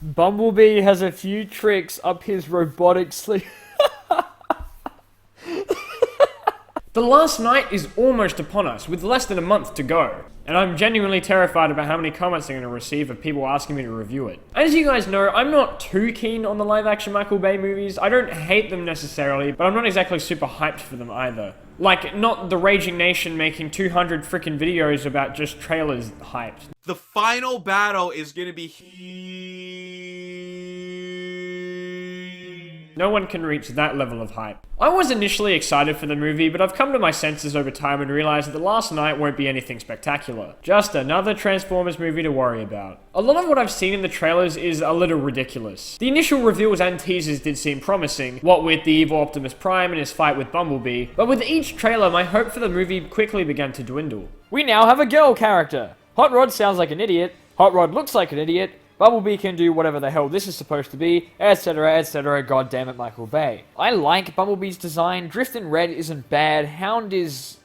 Bumblebee has a few tricks up his robotic sleeve. The last night is almost upon us, with less than a month to go. And I'm genuinely terrified about how many comments I'm going to receive of people asking me to review it. As you guys know, I'm not too keen on the live-action Michael Bay movies. I don't hate them necessarily, but I'm not exactly super hyped for them either. Like, not the Raging Nation making 200 freaking videos about just trailers hyped. The final battle is gonna be No one can reach that level of hype. I was initially excited for the movie, but I've come to my senses over time and realized that The Last Night won't be anything spectacular. Just another Transformers movie to worry about. A lot of what I've seen in the trailers is a little ridiculous. The initial reveals and teasers did seem promising, what with the evil Optimus Prime and his fight with Bumblebee, but with each trailer my hope for the movie quickly began to dwindle. We now have a girl character. Hot Rod sounds like an idiot. Hot Rod looks like an idiot. Bumblebee can do whatever the hell this is supposed to be, etc, etc, goddammit Michael Bay. I like Bumblebee's design, Drift in Red isn't bad, Hound is...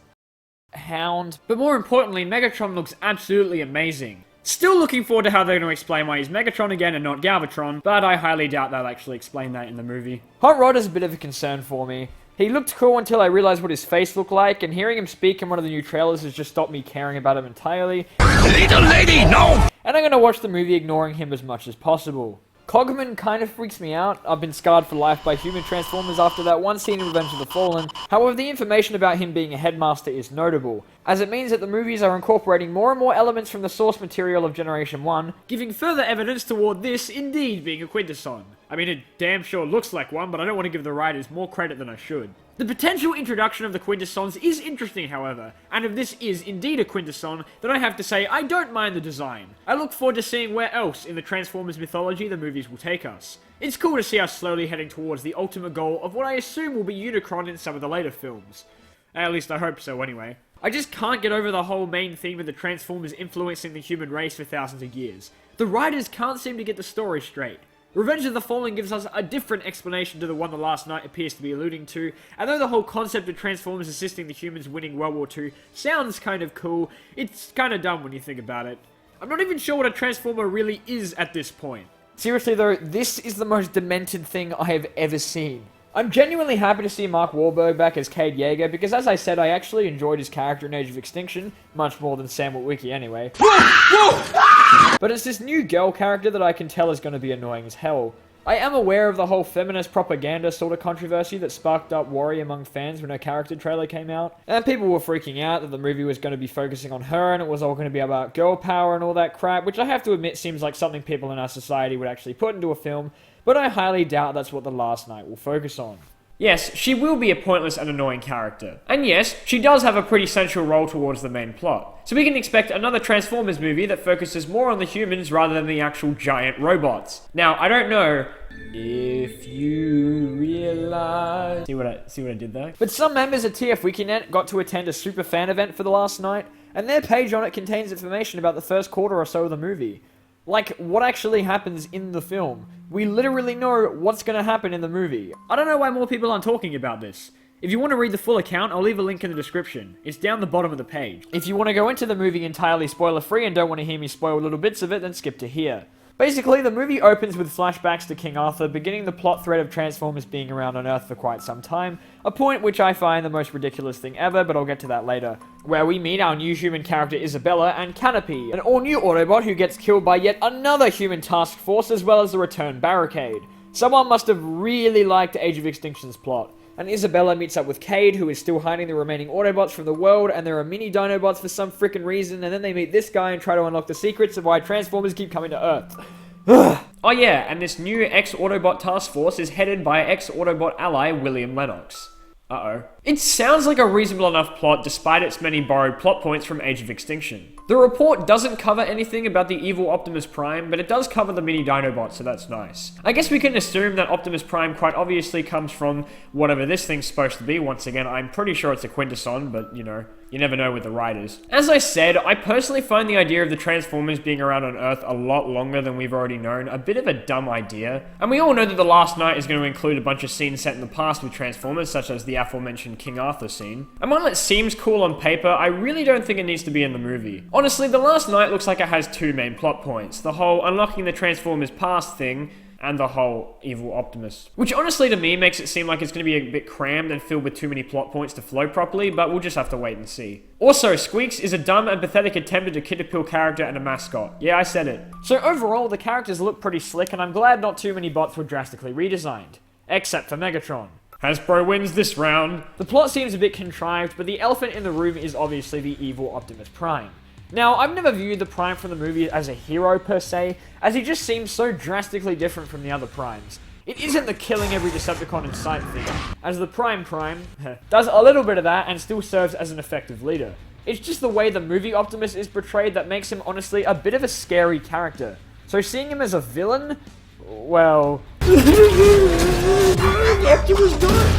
Hound. But more importantly, Megatron looks absolutely amazing. Still looking forward to how they're going to explain why he's Megatron again and not Galvatron, but I highly doubt they'll actually explain that in the movie. Hot Rod is a bit of a concern for me. He looked cool until I realized what his face looked like, and hearing him speak in one of the new trailers has just stopped me caring about him entirely. Little lady, no! And I'm gonna watch the movie ignoring him as much as possible. Cogman kind of freaks me out. I've been scarred for life by human Transformers after that one scene in Revenge of the Fallen. However, the information about him being a headmaster is notable, as it means that the movies are incorporating more and more elements from the source material of Generation 1, giving further evidence toward this indeed being a Quintesson. I mean, it damn sure looks like one, but I don't want to give the writers more credit than I should. The potential introduction of the Quintessons is interesting, however, and if this is indeed a Quintesson, then I have to say I don't mind the design. I look forward to seeing where else in the Transformers mythology the movies will take us. It's cool to see us slowly heading towards the ultimate goal of what I assume will be Unicron in some of the later films. At least I hope so anyway. I just can't get over the whole main theme of the Transformers influencing the human race for thousands of years. The writers can't seem to get the story straight. Revenge of the Fallen gives us a different explanation to the one The Last Night appears to be alluding to, and though the whole concept of Transformers assisting the humans winning World War II sounds kind of cool, it's kind of dumb when you think about it. I'm not even sure what a Transformer really is at this point. Seriously though, this is the most demented thing I have ever seen. I'm genuinely happy to see Mark Wahlberg back as Cade Yeager, because as I said, I actually enjoyed his character in Age of Extinction, much more than Sam Witwicky anyway. But it's this new girl character that I can tell is going to be annoying as hell. I am aware of the whole feminist propaganda sort of controversy that sparked up worry among fans when her character trailer came out, and people were freaking out that the movie was going to be focusing on her and it was all going to be about girl power and all that crap, which I have to admit seems like something people in our society would actually put into a film, but I highly doubt that's what The Last Night will focus on. Yes, she will be a pointless and annoying character. And yes, she does have a pretty central role towards the main plot. So we can expect another Transformers movie that focuses more on the humans rather than the actual giant robots. Now, I don't know if you realize... See what I did there? But some members at TF WikiNet got to attend a super fan event for The Last Night, and their page on it contains information about the first quarter or so of the movie. Like, what actually happens in the film. We literally know what's gonna happen in the movie. I don't know why more people aren't talking about this. If you want to read the full account, I'll leave a link in the description. It's down the bottom of the page. If you want to go into the movie entirely spoiler-free and don't want to hear me spoil little bits of it, then skip to here. Basically, the movie opens with flashbacks to King Arthur, beginning the plot thread of Transformers being around on Earth for quite some time, a point which I find the most ridiculous thing ever, but I'll get to that later, where we meet our new human character Isabella and Canopy, an all-new Autobot who gets killed by yet another human task force as well as the return Barricade. Someone must have really liked Age of Extinction's plot. And Isabella meets up with Cade, who is still hiding the remaining Autobots from the world, and there are mini Dinobots for some frickin' reason, and then they meet this guy and try to unlock the secrets of why Transformers keep coming to Earth. Oh yeah, and this new ex-Autobot task force is headed by ex-Autobot ally William Lennox. Uh-oh. It sounds like a reasonable enough plot despite its many borrowed plot points from Age of Extinction. The report doesn't cover anything about the evil Optimus Prime, but it does cover the mini Dinobots, so that's nice. I guess we can assume that Optimus Prime quite obviously comes from whatever this thing's supposed to be. Once again, I'm pretty sure it's a Quintesson, but you know, you never know with the writers. As I said, I personally find the idea of the Transformers being around on Earth a lot longer than we've already known a bit of a dumb idea. And we all know that The Last Night is going to include a bunch of scenes set in the past with Transformers, such as the aforementioned aforementioned King Arthur scene. And while it seems cool on paper, I really don't think it needs to be in the movie. Honestly, The Last Knight looks like it has two main plot points. The whole unlocking the Transformers past thing, and the whole evil Optimus. Which honestly to me makes it seem like it's going to be a bit crammed and filled with too many plot points to flow properly, but we'll just have to wait and see. Also, Squeaks is a dumb and pathetic attempt at a Kid Appeal character and a mascot. Yeah, I said it. So overall, the characters look pretty slick, and I'm glad not too many bots were drastically redesigned. Except for Megatron. Hasbro wins this round. The plot seems a bit contrived, but the elephant in the room is obviously the evil Optimus Prime. Now, I've never viewed the Prime from the movie as a hero per se, as he just seems so drastically different from the other Primes. It isn't the killing every Decepticon in sight thing, as the Prime does a little bit of that and still serves as an effective leader. It's just the way the movie Optimus is portrayed that makes him honestly a bit of a scary character. So seeing him as a villain, well...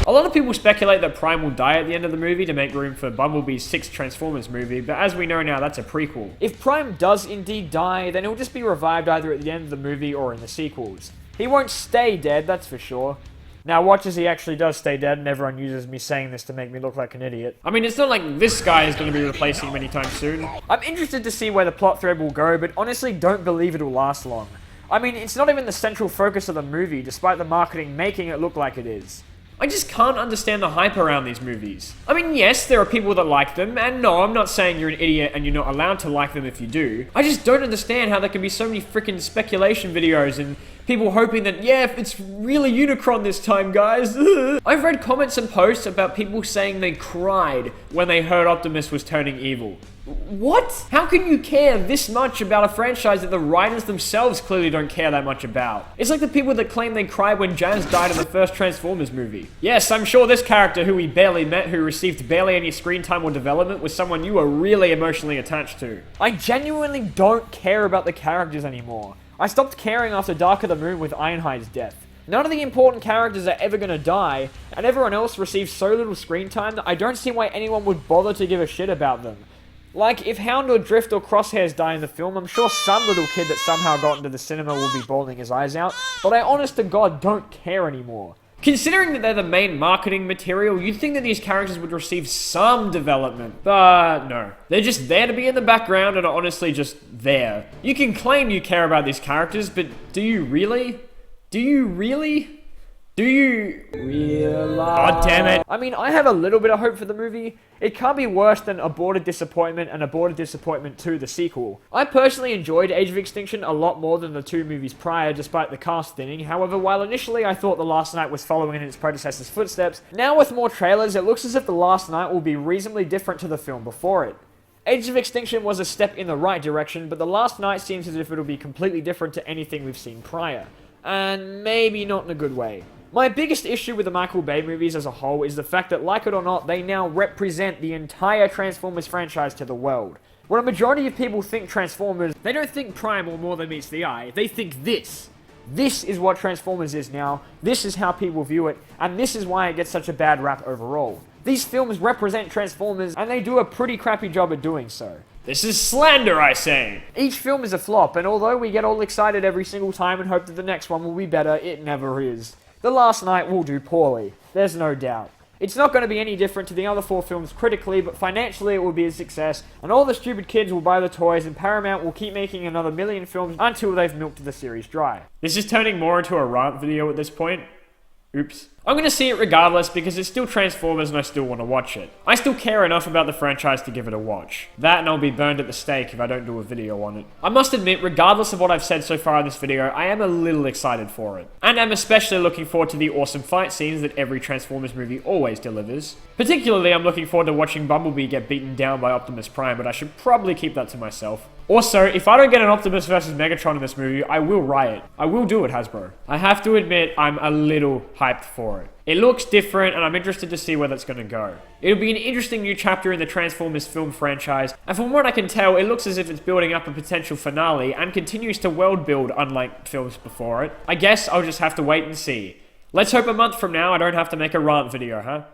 A lot of people speculate that Prime will die at the end of the movie to make room for Bumblebee's 6th Transformers movie, but as we know now, that's a prequel. If Prime does indeed die, then he'll just be revived either at the end of the movie or in the sequels. He won't stay dead, that's for sure. Now watch as he actually does stay dead, and everyone uses me saying this to make me look like an idiot. I mean, it's not like this guy is going to be replacing him anytime soon. I'm interested to see where the plot thread will go, but honestly don't believe it'll last long. I mean, it's not even the central focus of the movie, despite the marketing making it look like it is. I just can't understand the hype around these movies. I mean, yes, there are people that like them, and no, I'm not saying you're an idiot and you're not allowed to like them if you do. I just don't understand how there can be so many freaking speculation videos and people hoping that, yeah, it's really Unicron this time, guys. I've read comments and posts about people saying they cried when they heard Optimus was turning evil. What? How can you care this much about a franchise that the writers themselves clearly don't care that much about? It's like the people that claim they cried when Jazz died in the first Transformers movie. Yes, I'm sure this character who we barely met, who received barely any screen time or development, was someone you were really emotionally attached to. I genuinely don't care about the characters anymore. I stopped caring after Dark of the Moon with Ironhide's death. None of the important characters are ever gonna die, and everyone else receives so little screen time that I don't see why anyone would bother to give a shit about them. Like, if Hound or Drift or Crosshairs die in the film, I'm sure some little kid that somehow got into the cinema will be bawling his eyes out, but I honest to God don't care anymore. Considering that they're the main marketing material, you'd think that these characters would receive some development, but no. They're just there to be in the background and are honestly just there. You can claim you care about these characters, but do you really? Do you really? Do you realize? God damn it. I mean, I have a little bit of hope for the movie. It can't be worse than Aborted Disappointment and Aborted Disappointment 2, the sequel. I personally enjoyed Age of Extinction a lot more than the two movies prior, despite the cast thinning. However, while initially I thought The Last Knight was following in its predecessor's footsteps, now with more trailers, it looks as if The Last Knight will be reasonably different to the film before it. Age of Extinction was a step in the right direction, but The Last Knight seems as if it'll be completely different to anything we've seen prior. And maybe not in a good way. My biggest issue with the Michael Bay movies as a whole is the fact that, like it or not, they now represent the entire Transformers franchise to the world. When a majority of people think Transformers, they don't think Prime or More Than Meets the Eye, they think this. This is what Transformers is now, this is how people view it, and this is why it gets such a bad rap overall. These films represent Transformers, and they do a pretty crappy job at doing so. This is slander, I say! Each film is a flop, and although we get all excited every single time and hope that the next one will be better, it never is. The Last Knight will do poorly, there's no doubt. It's not going to be any different to the other four films critically, but financially it will be a success, and all the stupid kids will buy the toys, and Paramount will keep making another million films until they've milked the series dry. This is turning more into a rant video at this point. Oops. I'm gonna see it regardless because it's still Transformers and I still want to watch it. I still care enough about the franchise to give it a watch. That and I'll be burned at the stake if I don't do a video on it. I must admit, regardless of what I've said so far in this video, I am a little excited for it. And I'm especially looking forward to the awesome fight scenes that every Transformers movie always delivers. Particularly, I'm looking forward to watching Bumblebee get beaten down by Optimus Prime, but I should probably keep that to myself. Also, if I don't get an Optimus vs Megatron in this movie, I will riot. I will do it, Hasbro. I have to admit, I'm a little hyped for it. It looks different, and I'm interested to see where that's going to go. It'll be an interesting new chapter in the Transformers film franchise, and from what I can tell, it looks as if it's building up a potential finale, and continues to world build unlike films before it. I guess I'll just have to wait and see. Let's hope a month from now I don't have to make a rant video, huh?